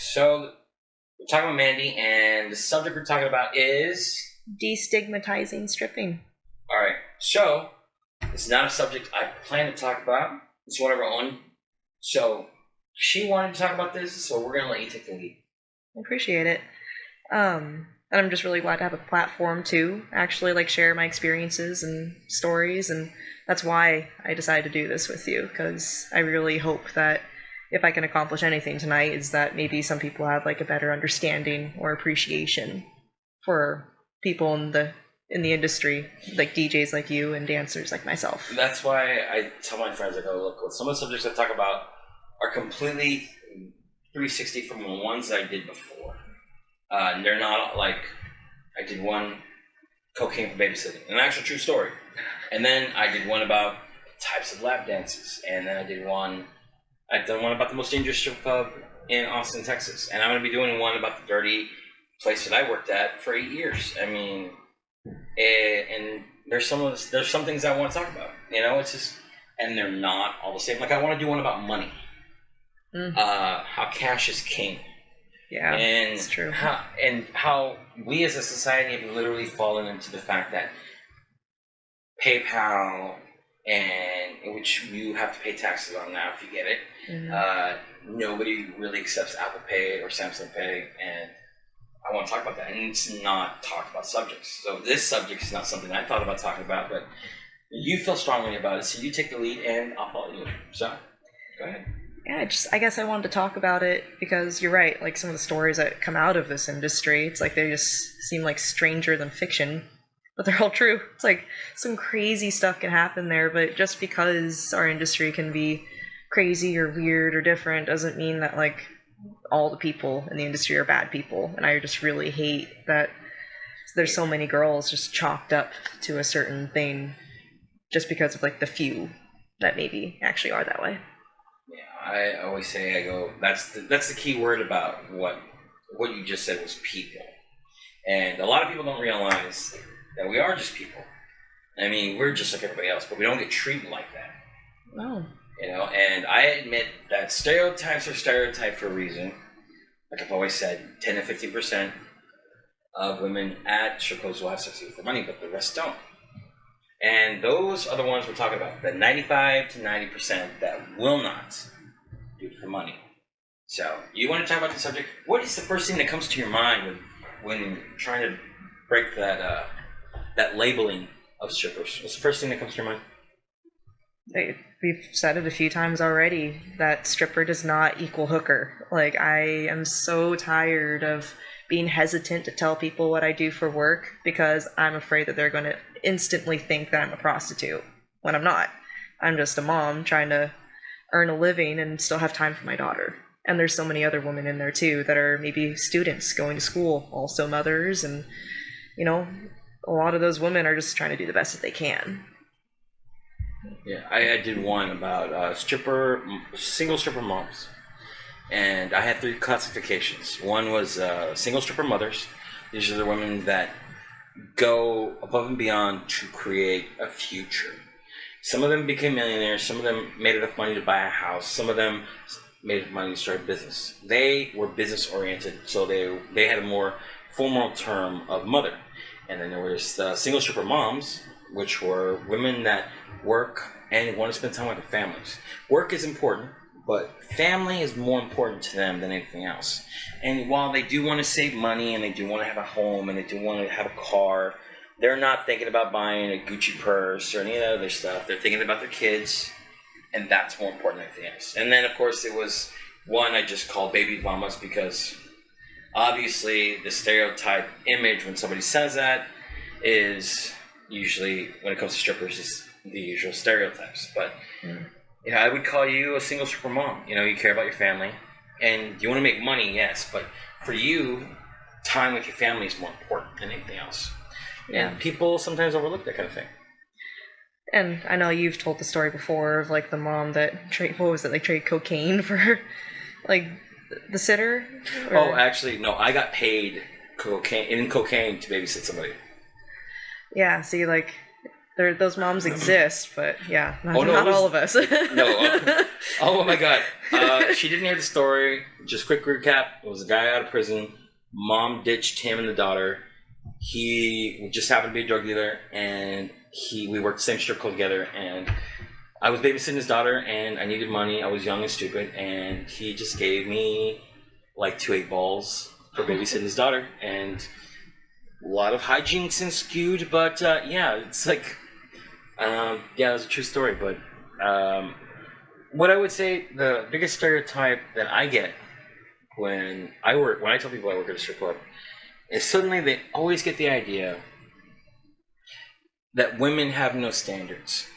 So we're talking about Mandi, and the subject we're talking about is Destigmatizing stripping. all right. So it's not a subject I plan to talk about. It's one of our own. So she wanted to talk about this, so we're gonna let you take the lead. I appreciate it. And I'm just really glad to have a platform to actually like share my experiences and stories, and that's why I decided to do this with you, because I really hope that if I can accomplish anything tonight is that maybe some people have like a better understanding or appreciation for people in the industry, like DJs like you and dancers like myself. That's why I tell my friends, I go, look, some of the subjects I talk about are completely 360 from the ones I did before. They're not like, I did one cocaine for babysitting, an actual true story. And then I did one about types of lap dances. And then I've done one about the most dangerous strip club in Austin, Texas. And I'm going to be doing one about the dirty place that I worked at for 8 years. I mean, and there's some things I want to talk about. You know, it's just, and they're not all the same. Like I want to do one about money. How cash is king. Yeah, and it's true. How we as a society have literally fallen into the fact that PayPal, and which you have to pay taxes on now if you get it. Nobody really accepts Apple Pay or Samsung Pay, and I want to talk about that. And it's not talked about subjects. So this subject is not something I thought about talking about, but you feel strongly about it, so you take the lead, and I'll follow you. So go ahead. Yeah, I guess I wanted to talk about it because you're right, like some of the stories that come out of this industry, it's like they just seem like stranger than fiction, but they're all true. It's like some crazy stuff can happen there, but just because our industry can be crazy or weird or different doesn't mean that like all the people in the industry are bad people. And I just really hate that there's so many girls just chalked up to a certain thing just because of like the few that maybe actually are that way. Yeah, I always say, I go, that's the key word about what you just said was people. And a lot of people don't realize that we are just people. I mean, we're just like everybody else, but we don't get treated like that. No. You know, and I admit that stereotypes are stereotyped for a reason. Like I've always said, 10 to 15% of women at strip clubs will have sex for money, but the rest don't. And those are the ones we're talking about, the 95 to 90% that will not do it for money. So, you want to talk about the subject? What is the first thing that comes to your mind when trying to break that labeling of strippers? What's the first thing that comes to your mind? We've said it a few times already that stripper does not equal hooker. Like, I am so tired of being hesitant to tell people what I do for work because I'm afraid that they're going to instantly think that I'm a prostitute when I'm not. I'm just a mom trying to earn a living and still have time for my daughter. And there's so many other women in there too that are maybe students going to school, also mothers, and you know, a lot of those women are just trying to do the best that they can. Yeah, I did one about single stripper moms. And I had 3 classifications. One was single stripper mothers. These are the women that go above and beyond to create a future. Some of them became millionaires. Some of them made enough money to buy a house. Some of them made enough money to start a business. They were business oriented, so they had a more formal term of mother. And then there was the single stripper moms, which were women that work and want to spend time with their families. Work is important, but family is more important to them than anything else. And while they do want to save money and they do want to have a home and they do want to have a car, they're not thinking about buying a Gucci purse or any of that other stuff. They're thinking about their kids, and that's more important than anything else. And then, of course, it was one I just called baby mamas because obviously the stereotype image when somebody says that is usually, when it comes to strippers, is the usual stereotypes. But you know, I would call you a single stripper mom. You know, you care about your family, and you want to make money, yes, but for you, time with your family is more important than anything else. Yeah. And people sometimes overlook that kind of thing. And I know you've told the story before of like the mom that traded cocaine for like the sitter. Or... Oh, actually, no, I got paid cocaine to babysit somebody. Yeah, see, like those moms exist, but yeah, not, Oh, no, not it was- all of us. No. Oh my God. She didn't hear the story. Just quick recap. It was a guy out of prison. Mom ditched him and the daughter. He just happened to be a drug dealer, and we worked the same strip club together. And I was babysitting his daughter, and I needed money. I was young and stupid, and he just gave me like 2 8-balls for babysitting his daughter. And a lot of hijinks ensued, but yeah, it's like, yeah, it was a true story. But what I would say, the biggest stereotype that I get when I tell people I work at a strip club, is suddenly they always get the idea that women have no standards.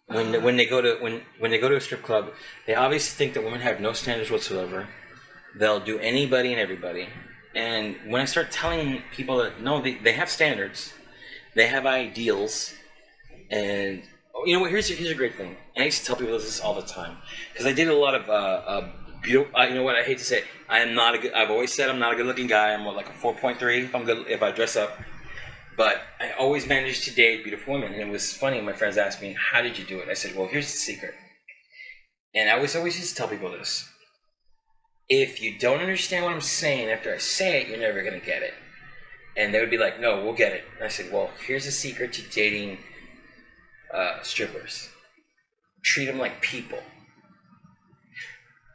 When they go to a strip club, they obviously think that women have no standards whatsoever. They'll do anybody and everybody. And when I start telling people that no, they have standards, they have ideals, and you know what? Here's a great thing. And I used to tell people this all the time because I did a lot of you know what? I hate to say it. I've always said I'm not a good-looking guy. I'm like a 4.3 if I dress up. But I always managed to date beautiful women. And it was funny when my friends asked me, how did you do it? I said, well, here's the secret. And I always used to tell people this. If you don't understand what I'm saying after I say it, you're never going to get it. And they would be like, no, we'll get it. And I said, well, here's the secret to dating strippers. Treat them like people.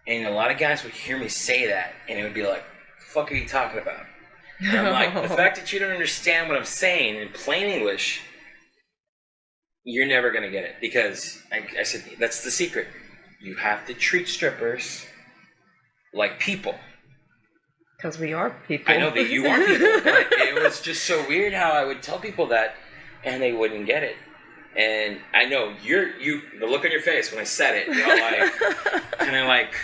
And a lot of guys would hear me say that, and it would be like, fuck are you talking about? And I'm like, the fact that you don't understand what I'm saying in plain English, you're never going to get it. Because I said, that's the secret. You have to treat strippers like people. Because we are people. I know that you are people, but it was just so weird how I would tell people that, and they wouldn't get it. And I know the look on your face when I said it, you're like, kind of like,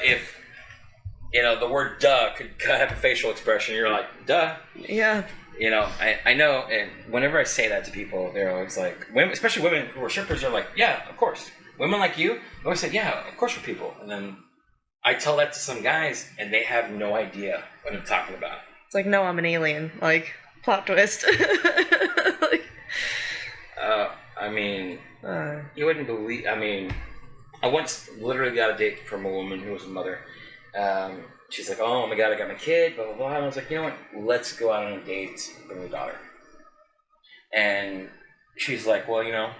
if, you know, the word duh could have a facial expression, you're like, duh. Yeah. You know, I know, and whenever I say that to people, they're always like, women, especially women who are strippers, are like, yeah, of course. Women like you, they always say, yeah, of course we're people. And then I tell that to some guys, and they have no idea what I'm talking about. It's like, no, I'm an alien. Like, plot twist. Like, I mean, you wouldn't believe. I mean, I once literally got a date from a woman who was a mother. She's like, "Oh my God, I got my kid." Blah blah blah. And I was like, "You know what? Let's go out on a date with your daughter." And she's like, "Well, you know,"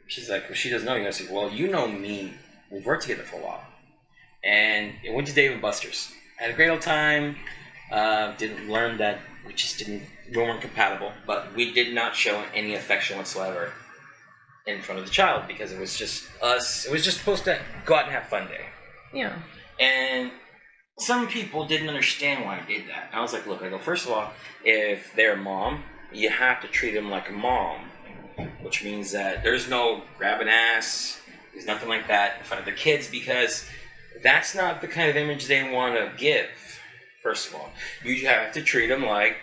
she's like, well, "She doesn't know you." I said, "Well, you know me. We've worked together for a while." And it went to Dave and Buster's. I had a great old time. Didn't learn that we weren't compatible, but we did not show any affection whatsoever in front of the child because it was just us. It was just supposed to go out and have fun day. yeah. And some people didn't understand why I did that. I was like, look, I go, first of all, if they're a mom, you have to treat them like a mom, which means that there's no grabbing ass, there's nothing like that in front of their kids because that's not the kind of image they want to give, first of all. You have to treat them like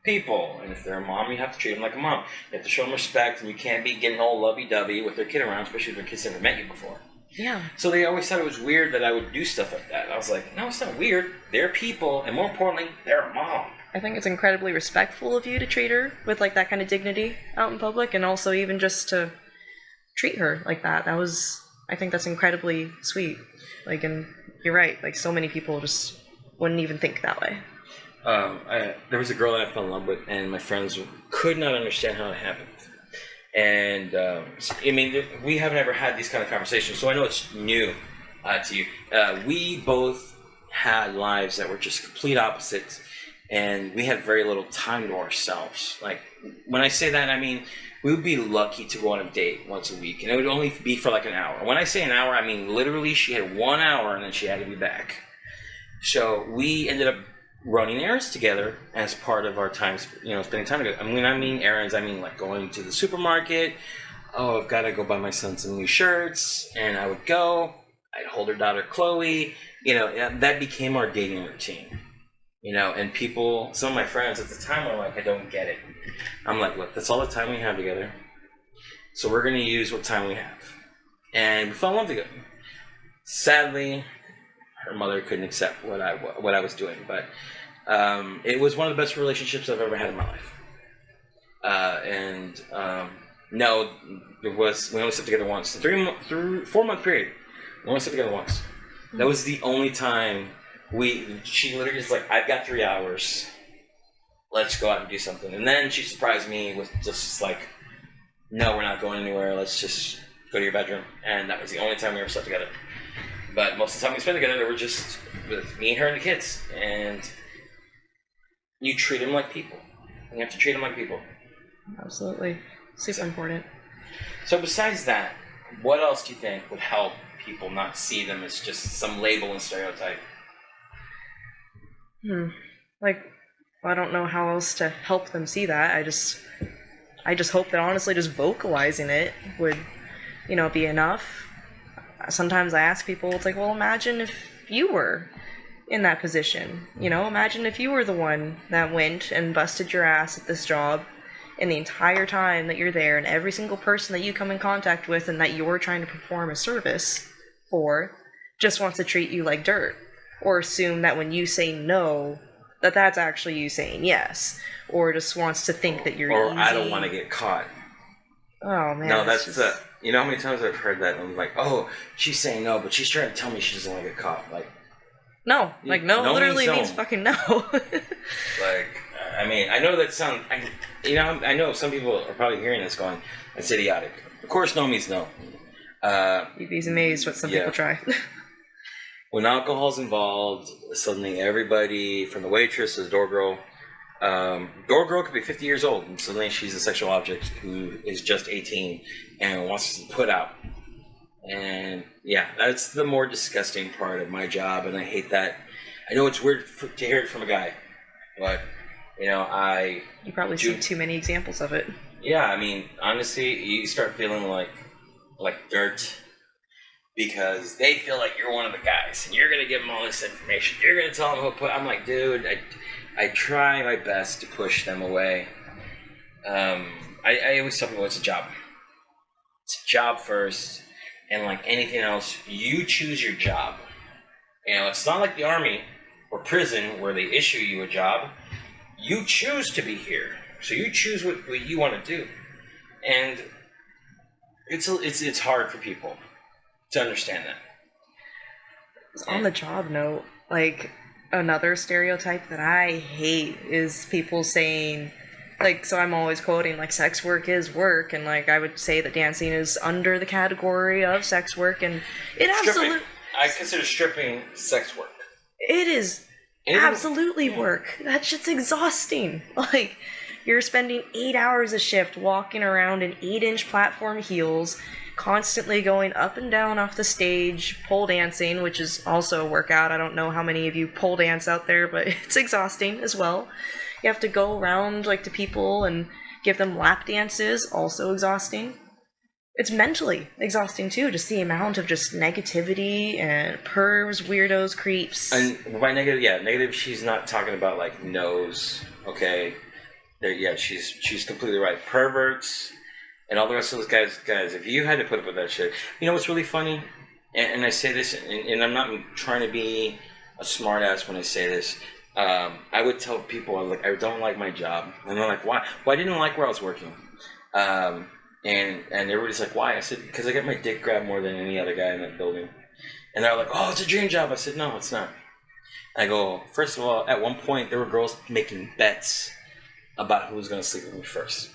people, and if they're a mom, you have to treat them like a mom. You have to show them respect, and you can't be getting all lovey-dovey with their kid around, especially if their kid's never met you before. Yeah. So they always thought it was weird that I would do stuff like that. I was like, no, it's not weird. They're people, and more importantly, they're a mom. I think it's incredibly respectful of you to treat her with like that kind of dignity out in public, and also even just to treat her like that. I think that's incredibly sweet. Like, and you're right. Like, so many people just wouldn't even think that way. There was a girl that I fell in love with, and my friends could not understand how it happened. And I mean, we haven't ever had these kind of conversations, so I know it's new to you. We both had lives that were just complete opposites, and we had very little time to ourselves. Like, when I say that, I mean we would be lucky to go on a date once a week, and it would only be for like an hour. When I say an hour, I mean literally she had 1 hour, and then she had to be back. So we ended up running errands together as part of our time, spending time together. When I mean errands, I mean like going to the supermarket. Oh, I've got to go buy my son some new shirts, and I would go. I'd hold her daughter Chloe. That became our dating routine. And people, some of my friends at the time were like, I don't get it. I'm like, look, that's all the time we have together. So we're going to use what time we have. And we fell in love together. Sadly, her mother couldn't accept what I was doing, but it was one of the best relationships I've ever had in my life. No, it was we only slept together once. 4 month period. We only slept together once. That was the only time she literally was like, I've got 3 hours. Let's go out and do something. And then she surprised me with just like, no, we're not going anywhere. Let's just go to your bedroom. And that was the only time we ever slept together. But most of the time we spent together, they were just with me, her, and the kids. And you treat them like people. You have to treat them like people. Absolutely. Super important. So besides that, what else do you think would help people not see them as just some label and stereotype? Like, I don't know how else to help them see that. I just hope that honestly just vocalizing it would, be enough. Sometimes I ask people, it's like, well, imagine if you were in that position. Imagine if you were the one that went and busted your ass at this job, and the entire time that you're there, and every single person that you come in contact with and that you're trying to perform a service for just wants to treat you like dirt, or assume that when you say no, that's actually you saying yes, or just wants to think that you're easy. I don't want to get caught. Oh man. No, that's just... you know how many times I've heard that? I'm like, oh, she's saying no, but she's trying to tell me she doesn't want to get caught. Like, no, no literally means fucking no. Like, I mean, I know that sounds... I know some people are probably hearing this going, that's idiotic. Of course, no means no. You'd be amazed what some people try. When alcohol's involved, suddenly everybody, from the waitress to the door girl could be 50 years old, and suddenly she's a sexual object who is just 18 and wants to put out. And yeah, that's the more disgusting part of my job, and I hate that. I know it's weird to hear it from a guy, but you probably see too many examples of it. Yeah, I mean, honestly, you start feeling like dirt because they feel like you're one of the guys, and you're gonna give them all this information. You're gonna tell them who I'm like, dude, I try my best to push them away. I always tell people it's a job. It's a job first, and like anything else, you choose your job. It's not like the army or prison where they issue you a job. You choose to be here, so you choose what you want to do, and it's hard for people to understand that. On the job note, like, another stereotype that I hate is people saying, like, so I'm always quoting, like, sex work is work, and, like, I would say that dancing is under the category of sex work, and it absolutely... I consider stripping sex work. It is absolutely work. That shit's exhausting. Like, you're spending 8 hours a shift walking around in 8-inch platform heels, constantly going up and down off the stage, pole dancing, which is also a workout. I don't know how many of you pole dance out there, but it's exhausting as well. You have to go around, like, to people and give them lap dances, also exhausting. It's mentally exhausting too, just the amount of just negativity and pervs, weirdos, creeps. And by negative, she's not talking about like no's, okay? She's completely right. Perverts and all the rest of those guys, if you had to put up with that shit, you know what's really funny? And I say this, and I'm not trying to be a smartass when I say this. I would tell people, I don't like my job. And they're like, why? Well, I didn't like where I was working. And everybody's like, why? I said, because I get my dick grabbed more than any other guy in that building. And they're like, oh, it's a dream job. I said, no, it's not. I go, first of all, at one point, there were girls making bets about who was going to sleep with me first.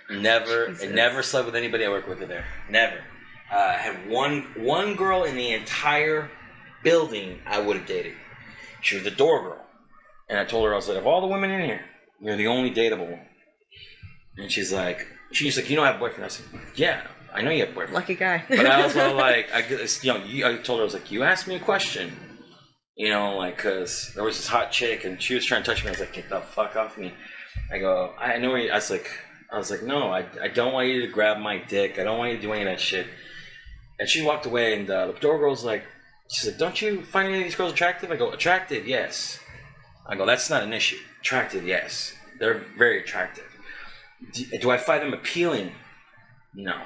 Never slept with anybody I worked with there. Never. I had one girl in the entire building I would have dated. She was the door girl. And I told her, I was like, of all the women in here, you're the only dateable one. And she's like, you don't have a boyfriend. I said, yeah, I know you have a boyfriend. Lucky guy. But I also I told her, I was like, you asked me a question, because there was this hot chick and she was trying to touch me. I was like, get the fuck off me. I go, I know where you, I was like, no, I don't want you to grab my dick. I don't want you to do any of that shit. And she walked away, and the door girl's like, she's like, don't you find any of these girls attractive? I go, attractive, yes. I go, that's not an issue. Attractive, yes. They're very attractive. Do I find them appealing? No.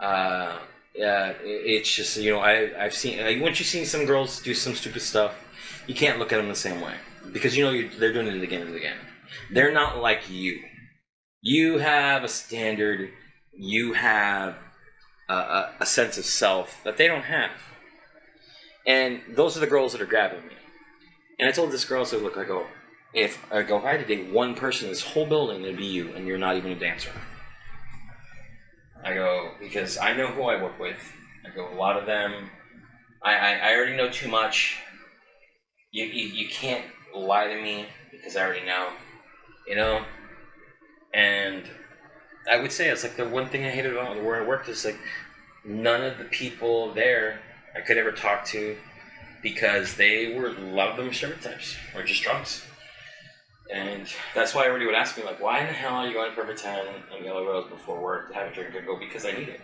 Yeah, it's just, I've seen, once you've seen some girls do some stupid stuff, you can't look at them the same way. Because they're doing it again and again. They're not like you. You have a standard. You have a sense of self that they don't have. And those are the girls that are grabbing me. And I told this girl, so look, I go, if I had to date one person in this whole building, it'd be you, and you're not even a dancer. I go, because I know who I work with. I go, a lot of them, I already know too much. You can't lie to me because I already know, you know? And I would say it's like the one thing I hated about where I worked is like none of the people there I could ever talk to because they were, a lot of them were stereotypes or just drunks. And that's why everybody would ask me, like, why in the hell are you going for Forever 10 and Yellow Rose before work to have a drink? I go, because I need it.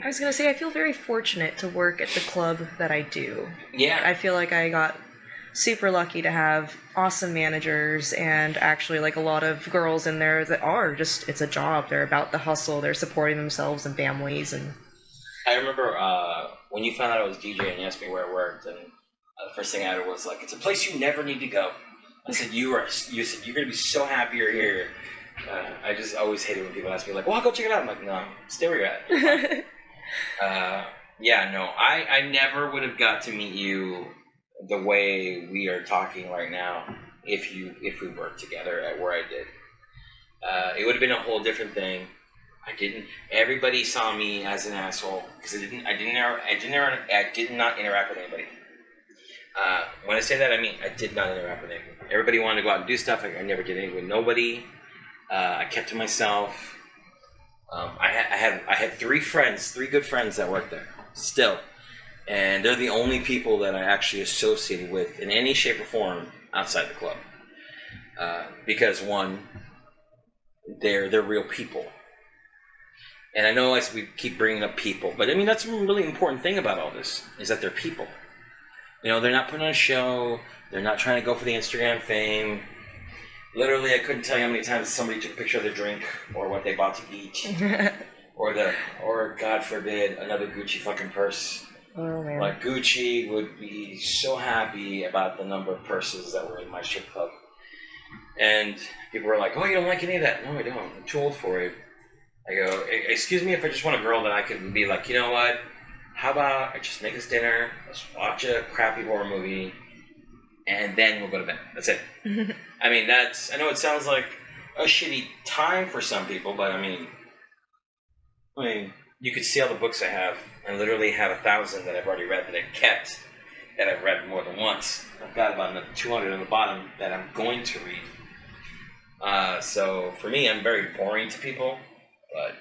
I was going to say, I feel very fortunate to work at the club that I do. Yeah. I feel like I got super lucky to have awesome managers and actually like a lot of girls in there that are just, it's a job. They're about the hustle. They're supporting themselves and families. And I remember when you found out I was DJ and you asked me where I worked, and the first thing I had was like, it's a place you never need to go. I said, you said, you're going to be so happy you're here. I just always hated when people ask me, like, well, I'll go check it out. I'm like, no, stay where you're at. Yeah, no, I never would have got to meet you the way we are talking right now if we worked together at where I did. It would have been a whole different thing. Everybody saw me as an asshole because I did not interact with anybody. When I say that, I mean I did not interact with anybody. Everybody wanted to go out and do stuff. I never did anything with nobody. I kept to myself. I had three good friends that worked there still, and they're the only people that I actually associated with in any shape or form outside the club. Because one, they're real people. And I know we keep bringing up people, but I mean that's a really important thing about all this is that they're people. You know, they're not putting on a show. They're not trying to go for the Instagram fame. Literally, I couldn't tell you how many times somebody took a picture of their drink or what they bought to eat, or God forbid, another Gucci fucking purse. oh man, Like Gucci would be so happy about the number of purses that were in my strip club, and people were like, "Oh, you don't like any of that?" No, I don't. I'm too old for it. I go, excuse me if I just want a girl that I can be like, you know what? How about I just make us dinner, let's watch a crappy horror movie, and then we'll go to bed. That's it. I mean, I know it sounds like a shitty time for some people, but I mean, you could see all the books I have. I literally have 1,000 that I've already read that I've kept, that I've read more than once. I've got about another 200 on the bottom that I'm going to read. So for me, I'm very boring to people, but...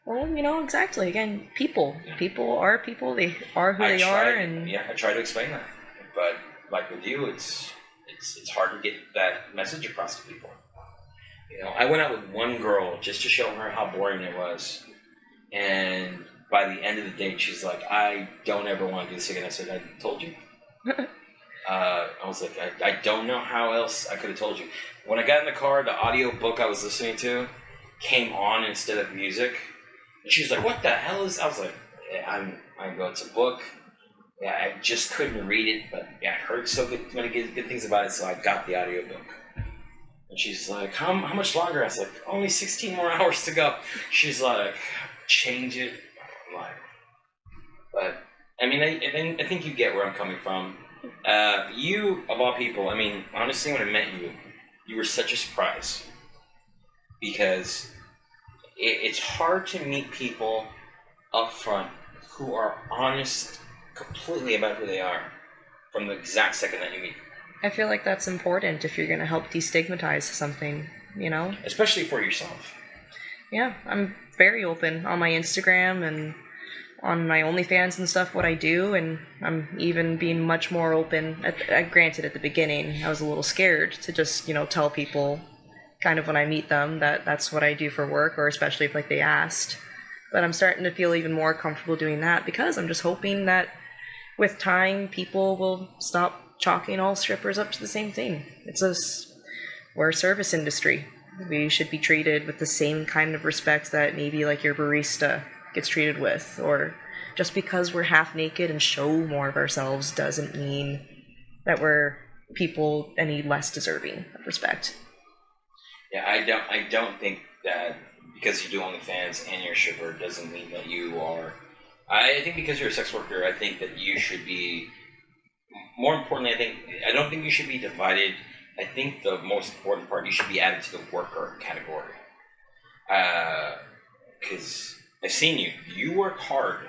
Well, you know, exactly. Again, people. Yeah. People are people. They are who they are. And yeah, I try to explain that. But like with you, it's hard to get that message across to people. You know, I went out with one girl just to show her how boring it was. And by the end of the date, she's like, I don't ever want to do this again. I said, I told you. I was like, I don't know how else I could have told you. When I got in the car, the audio book I was listening to came on instead of music. And she's like, what the hell is... I was like, yeah, I go, it's a book. Yeah, I just couldn't read it, but yeah, I heard so many good things about it, so I got the audiobook. And she's like, how much longer? I was like, only 16 more hours to go. She's like, change it. I'm like, but, I mean, I think you get where I'm coming from. You, of all people, I mean, honestly, when I met you, you were such a surprise. Because... it's hard to meet people up front who are honest completely about who they are from the exact second that you meet. I feel like that's important if you're going to help destigmatize something, you know? Especially for yourself. Yeah, I'm very open on my Instagram and on my OnlyFans and stuff, what I do, and I'm even being much more open. Granted, at the beginning, I was a little scared to just, you know, tell people kind of when I meet them that that's what I do for work, or especially if like they asked. But I'm starting to feel even more comfortable doing that because I'm just hoping that with time people will stop chalking all strippers up to the same thing. We're a service industry. We should be treated with the same kind of respect that maybe like your barista gets treated with, or just because we're half naked and show more of ourselves doesn't mean that we're people any less deserving of respect. Yeah, I don't think that because you do OnlyFans and you're a stripper doesn't mean that you are. I think because you're a sex worker, I think that you should be. More importantly, I don't think you should be divided. I think the most important part, you should be added to the worker category. Because I've seen you. You work hard.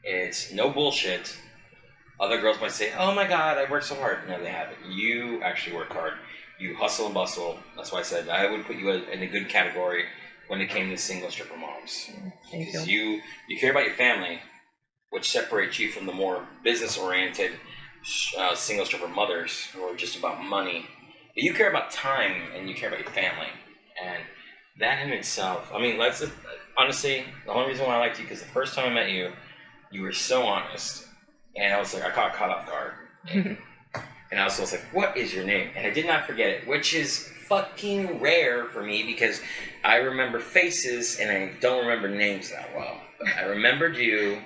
It's no bullshit. Other girls might say, "Oh my God, I work so hard." No, they haven't. You actually work hard. You hustle and bustle. That's why I said I would put you in a good category when it came to single stripper moms. Because you care about your family, which separates you from the more business-oriented single stripper mothers who are just about money. But you care about time and you care about your family. And that in itself, I mean, honestly, the only reason why I liked you because the first time I met you, you were so honest. And I was like, I got caught off guard. And I was like, what is your name? And I did not forget it, which is fucking rare for me because I remember faces and I don't remember names that well. But I remembered you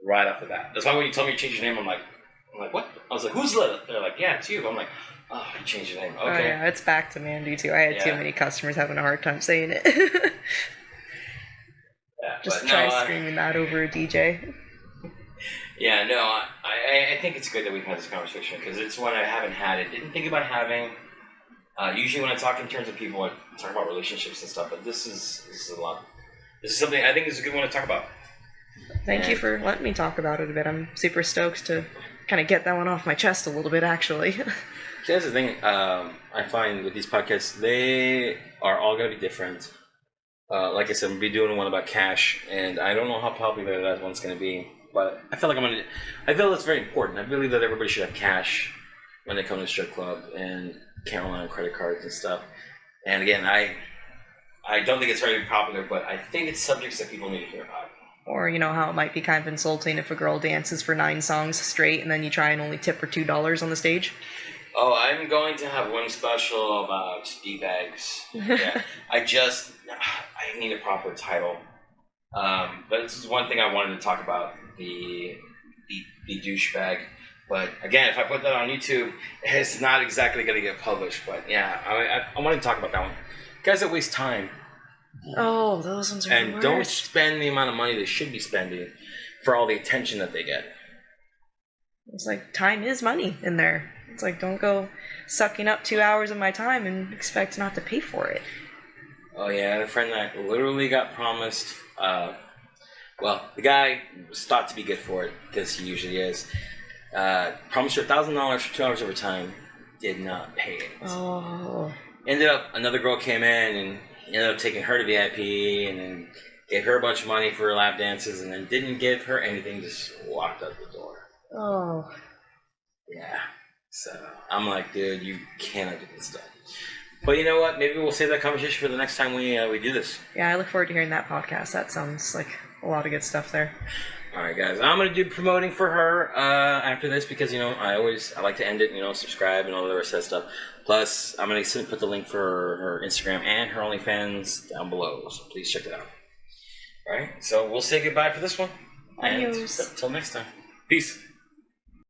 right off the bat. That's why when you told me to change your name, I'm like, what? I was like, who's Lilith? They're like, yeah, it's you. I'm like, oh, you changed your name. Okay. Oh, yeah, it's back to Mandi, too. I had too many customers having a hard time saying it. Just try screaming that over a DJ. Yeah, no, I think it's good that we've had this conversation because it's one I haven't had. I didn't think about having. Usually when I talk in terms of people, I talk about relationships and stuff, but this is a lot. This is something I think is a good one to talk about. Thank you for letting me talk about it a bit. I'm super stoked to kind of get that one off my chest a little bit, actually. That's the thing I find with these podcasts, they are all going to be different. Like I said, we'll be doing one about cash, and I don't know how popular that one's going to be, but I feel like I feel it's very important. I believe that everybody should have cash when they come to the strip club and can't rely on credit cards and stuff. And again, I don't think it's very popular, but I think it's subjects that people need to hear about. Or, you know, how it might be kind of insulting if a girl dances for 9 songs straight and then you try and only tip her $2 on the stage. Oh, I'm going to have one special about D-bags. Yeah, I need a proper title. But this is one thing I wanted to talk about, the douchebag. But again, if I put that on YouTube, it's not exactly going to get published. But yeah, I want to talk about that one. Guys that waste time. Oh, those ones are and the worst. Don't spend the amount of money they should be spending for all the attention that they get. It's like, time is money in there. It's like, don't go sucking up 2 hours of my time and expect not to pay for it. Oh yeah, I had a friend that literally got promised, the guy was thought to be good for it, because he usually is, promised her $1,000 for 2 hours of her time, did not pay it. Oh. Ended up, another girl came in and ended up taking her to VIP and then gave her a bunch of money for her lap dances and then didn't give her anything, just walked out the door. Oh. Yeah. So I'm like, dude, you cannot do this stuff. But you know what? Maybe we'll save that conversation for the next time we do this. Yeah, I look forward to hearing that podcast. That sounds like a lot of good stuff there. All right, guys. I'm gonna do promoting for her after this because I like to end it. Subscribe and all the rest of that stuff. Plus, I'm gonna put the link for her Instagram and her OnlyFans down below. So please check it out. All right. So we'll say goodbye for this one. Adios. And until next time. Peace.